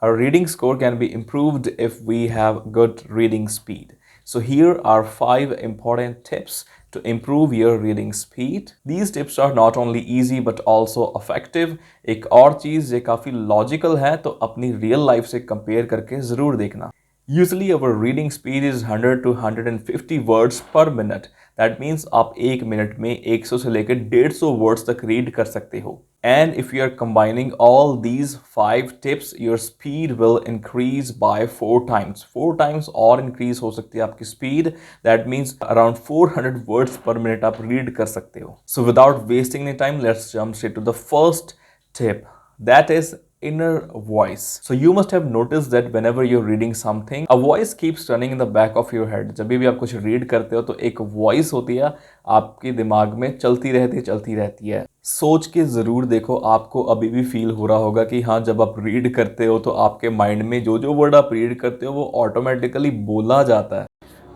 Our reading score can be improved if we have good reading speed. So here are 5 important tips to improve your reading speed. These tips are not only easy but also effective. एक और चीज़ ये काफ़ी logical है, तो अपनी real life से compare करके ज़रूर देखना. Usually our reading speed is 100 to 150 words per minute. That means आप एक मिनट में 100 से लेकर 150 वर्ड्स तक रीड कर सकते हो. And if you are combining all these 5 tips, your speed will increase by 4 times. 4 times और increase हो सकती है आपकी speed. That means around 400 words per minute आप read कर सकते हो. So without wasting any time, let's jump straight to the first tip. That is inner voice. So you must have noticed that whenever you're reading something, a voice keeps running in the back of your head. जब भी आप कुछ read करते हो तो एक voice होती है आपके दिमाग में, चलती रहती है. सोच के ज़रूर देखो, आपको अभी भी फील हो रहा होगा कि हाँ, जब आप रीड करते हो तो आपके माइंड में जो जो वर्ड आप रीड करते हो वो ऑटोमेटिकली बोला जाता है.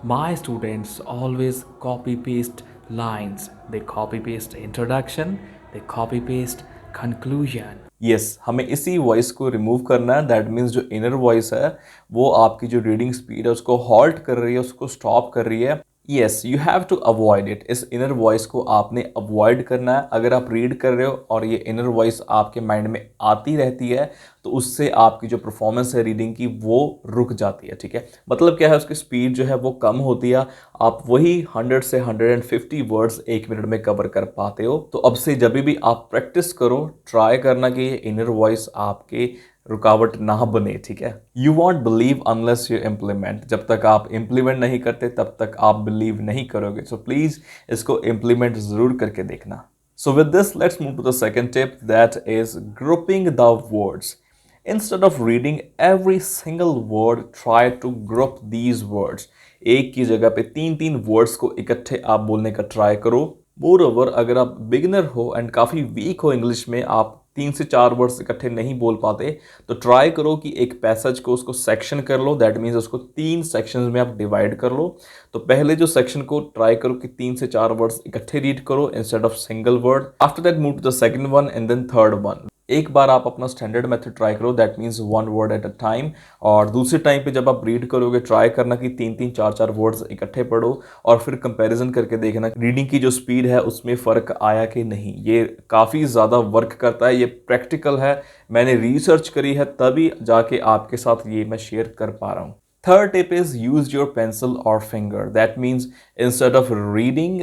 My students always copy paste lines. They copy paste introduction, they copy paste conclusion. Yes, हमें इसी वॉइस को रिमूव करना है. दैट मीन्स जो इनर वॉइस है वो आपकी जो रीडिंग स्पीड है उसको हॉल्ट कर रही है, उसको स्टॉप कर रही है. Yes, you have to avoid it. इस इनर वॉइस को आपने अवॉइड करना है. अगर आप रीड कर रहे हो और ये इनर वॉइस आपके माइंड में आती रहती है तो उससे आपकी जो परफॉर्मेंस है रीडिंग की वो रुक जाती है. ठीक है, मतलब क्या है, उसकी स्पीड जो है वो कम होती है. आप वही 100 से 150 वर्ड्स एक मिनट में कवर कर पाते हो. तो अब से जब भी आप प्रैक्टिस करो, ट्राई करना कि ये इनर वॉइस आपके रुकावट ना बने. ठीक है, you won't believe unless you implement. जब तक आप इम्प्लीमेंट नहीं करते तब तक आप बिलीव नहीं करोगे. सो प्लीज इसको इम्प्लीमेंट जरूर करके देखना. So with this, let's move to the second tip, that is grouping the words. Instead of reading every single word, try to group these words. एक की जगह पे 3-3 वर्ड्स को इकट्ठे आप बोलने का ट्राई करो. मोर अगर आप बिगिनर हो एंड काफ़ी वीक हो इंग्लिश में, आप 3 से 4 वर्ड्स इकट्ठे नहीं बोल पाते, तो ट्राई करो कि एक पैसेज को उसको सेक्शन कर लो. दैट मीन्स उसको 3 सेक्शंस में आप डिवाइड कर लो. तो पहले जो सेक्शन को ट्राई करो कि 3 से 4 वर्ड्स इकट्ठे रीड करो instead of single word. After that move to the second one and then third one. एक बार आप अपना स्टैंडर्ड मेथड ट्राई करो, that means 1 word at a time. और दूसरे टाइम पे जब आप रीड करोगे ट्राई करना कि 3-3 4-4 वर्ड्स इकट्ठे पढ़ो और फिर कंपैरिजन करके देखना रीडिंग की जो स्पीड है उसमें फ़र्क आया कि नहीं. ये काफ़ी ज़्यादा वर्क करता है, ये प्रैक्टिकल है, मैंने रिसर्च करी है, तभी जाके आपके साथ ये मैं शेयर कर पा रहा हूँ. Third tip is use your pencil or finger. That means instead of reading,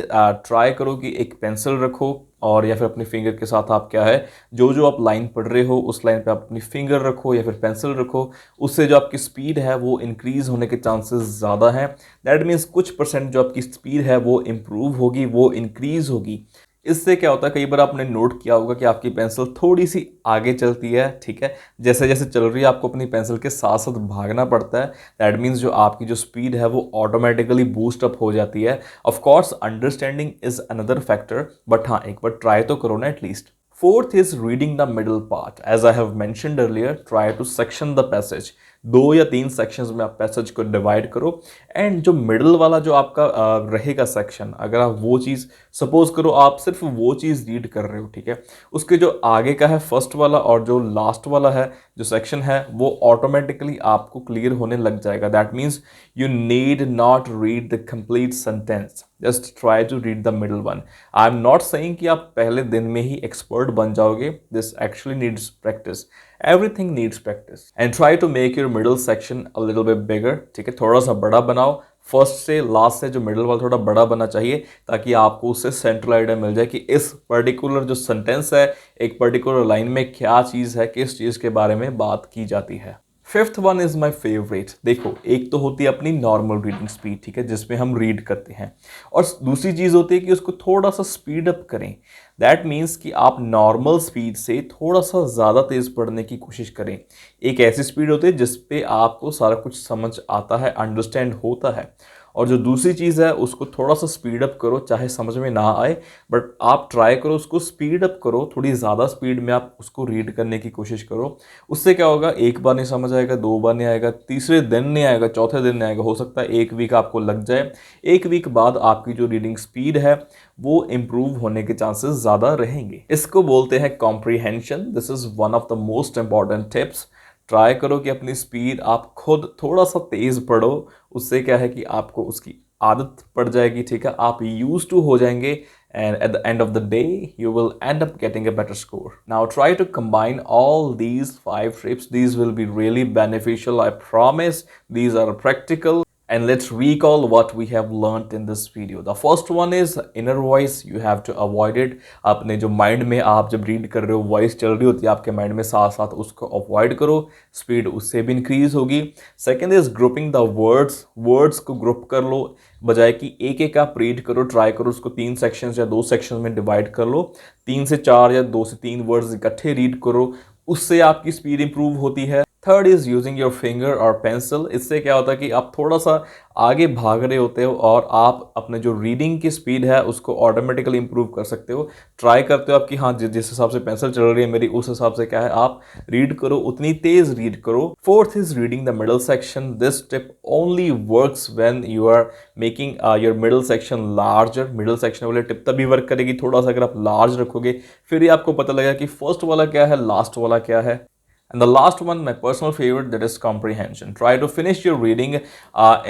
try करो कि एक पेंसिल रखो और या फिर अपनी फिंगर के साथ आप क्या है, जो जो आप लाइन पढ़ रहे हो उस लाइन पे आप अपनी फिंगर रखो या फिर पेंसिल रखो. उससे जो आपकी स्पीड है वो इंक्रीज़ होने के चांसेस ज़्यादा हैं. दैट मीन्स कुछ परसेंट जो आपकी स्पीड है वो इम्प्रूव होगी, वो इंक्रीज़ होगी. इससे क्या होता है, कई बार आपने नोट किया होगा कि आपकी पेंसिल थोड़ी सी आगे चलती है. ठीक है, जैसे जैसे चल रही है आपको अपनी पेंसिल के साथ साथ भागना पड़ता है. दैट मीन्स जो आपकी जो स्पीड है वो ऑटोमेटिकली बूस्ट अप हो जाती है. Of course understanding is another factor, but हाँ, एक बार ट्राई तो करो ना at least. Fourth is reading the middle part. As I have mentioned earlier, try to section the passage. 2 या 3 सेक्शंस में आप पैसेज को डिवाइड करो एंड जो मिडल वाला जो आपका रहेगा सेक्शन, अगर आप वो चीज़ सपोज करो आप सिर्फ वो चीज़ रीड कर रहे हो, ठीक है, उसके जो आगे का है फर्स्ट वाला और जो लास्ट वाला है जो सेक्शन है वो ऑटोमेटिकली आपको क्लियर होने लग जाएगा. That means you need not read the complete sentence, just try to read the middle one. I am not saying कि आप पहले दिन में ही एक्सपर्ट बन जाओगे. This actually needs practice. Everything needs practice. And try to make your middle section a little bit bigger. ठीक है, थोड़ा सा बड़ा बनाओ. फर्स्ट से लास्ट से जो मिडल वाला थोड़ा बड़ा बनना चाहिए ताकि आपको उससे सेंट्रल आइडिया मिल जाए कि इस पर्टिकुलर जो सेंटेंस है, एक पर्टिकुलर लाइन में क्या चीज़ है, किस चीज़ के बारे में बात की जाती है. Fifth one is my favourite. देखो, एक तो होती है अपनी नॉर्मल रीडिंग स्पीड, ठीक है, जिसमें हम रीड करते हैं, और दूसरी चीज़ होती है कि उसको थोड़ा सा स्पीड अप करें. दैट मीन्स कि आप नॉर्मल स्पीड से थोड़ा सा ज़्यादा तेज़ पढ़ने की कोशिश करें. एक ऐसी स्पीड होती है जिस पे आपको सारा कुछ समझ आता है, अंडरस्टैंड होता है. और जो दूसरी चीज़ है उसको थोड़ा सा स्पीड अप करो, चाहे समझ में ना आए बट आप ट्राई करो उसको स्पीड अप करो, थोड़ी ज़्यादा स्पीड में आप उसको रीड करने की कोशिश करो. उससे क्या होगा, एक बार नहीं समझ आएगा, 2 बार नहीं आएगा, तीसरे दिन नहीं आएगा, चौथे दिन नहीं आएगा, हो सकता है 1 वीक आपको लग जाए. 1 वीक बाद आपकी जो रीडिंग स्पीड है वो इम्प्रूव होने के चांसेस ज़्यादा रहेंगे. इसको बोलते हैं comprehension. This is one of the most important tips. Try करो कि अपनी स्पीड आप खुद थोड़ा सा तेज पढ़ो, उससे क्या है कि आपको उसकी आदत पड़ जाएगी, ठीक है, आप यूज टू हो जाएंगे, and at the end of the day you will end up getting a better score. Now try to combine all these 5 tips. These will be really beneficial, I promise. These are practical, and let's recall what we have learned in this video. The first one is inner voice. You have to avoid it. अपने जो mind में आप जब read कर रहे हो, voice चल रही होती है आपके माइंड में, साथ साथ उसको अवॉइड करो, स्पीड उससे भी इंक्रीज होगी. Second is grouping the words. Words को ग्रुप कर लो, बजाय कि एक एक आप रीड करो, ट्राई करो उसको 3 सेक्शंस या 2 सेक्शंस में डिवाइड कर लो. 3 से 4 या 2 से 3 वर्ड्स इकट्ठे रीड करो, उससे आपकी स्पीड इंप्रूव होती है. Third is using your finger और पेंसिल. इससे क्या होता है कि आप थोड़ा सा आगे भाग रहे होते हो और आप अपने जो रीडिंग की स्पीड है उसको ऑटोमेटिकली इंप्रूव कर सकते हो. ट्राई करते हो आप कि हाँ जिस हिसाब से पेंसिल चल रही है मेरी, उस हिसाब से क्या है आप रीड करो, उतनी तेज रीड करो. Fourth is reading the middle section. This tip only works when you are making your middle section larger. Middle section वाले टिप तभी वर्क करेगी थोड़ा सा अगर आप लार्ज रखोगे, फिर ही आपको पता लगेगा कि फर्स्ट वाला क्या है, लास्ट वाला क्या है. And the last one, my personal favorite, that is comprehension. Try to finish your reading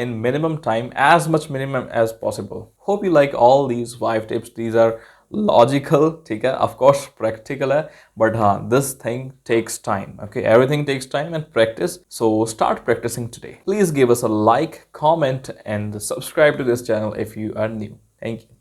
in minimum time, as much minimum as possible. Hope you like all these 5 tips. These are logical, ठीक है, of course practical है, but हाँ, this thing takes time. Okay, everything takes time and practice. So start practicing today. Please give us a like, comment, and subscribe to this channel if you are new. Thank you.